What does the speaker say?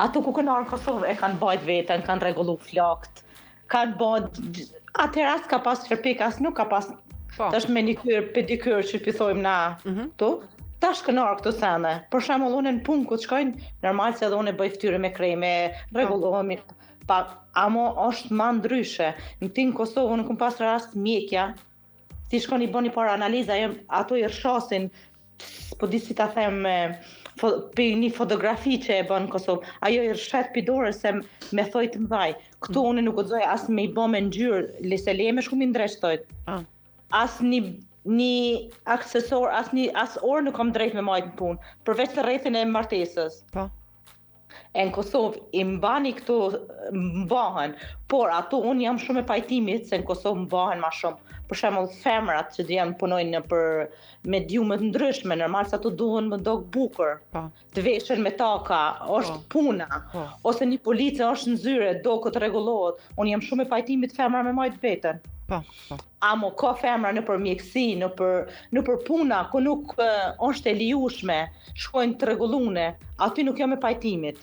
Ato ku kanë ardhur në Kosovë e kanë bajt veten, kanë rregullu flakt, kanë bajt atëherë as ka pas shtëpik, as nuk ka pas tash manikyr, pedikyr që i thojmë na tu. Tash kanë ardhur këto sende. Për shembull, unë në punë ku të shkojnë, normal se edhe unë bëj fytyrë me kreme, rregullohemi. Amo është më ndryshe. Në Kosovë unë kam pas rast mjekja, si shkoni bëni para analiza, ato i rrshasin, po di si ta them, për një fotografi që e bën në Kosovë, ajo i rrshet pidore se me thoj të mdhaj. Këtu unë nuk guxoj as me i bë me ngjyrë, lese leje shku mi ndreq thojt. As një aksesor, as orë nuk kam drejt me majt në punë, përveç të rrethin e martesës. Po. E në Kosovë i mbani këtu mbahen, por ato unë jam shumë e pajtimit se në Kosovë mbahen ma shumë. Për shembull femrat që janë punojnë me djumë të ndryshme, normal se ato duhen më dog bukur. Të veshen me taka, është puna. Ose një policë është në zyre, do këtë rregullohet. Unë jam shumë e pajtimit femra me majt veten. Amo ka femra në për mjekësi, në për puna, ku nuk është e lijushme, shkojnë të rregullune, aty nuk jam e pajtimit.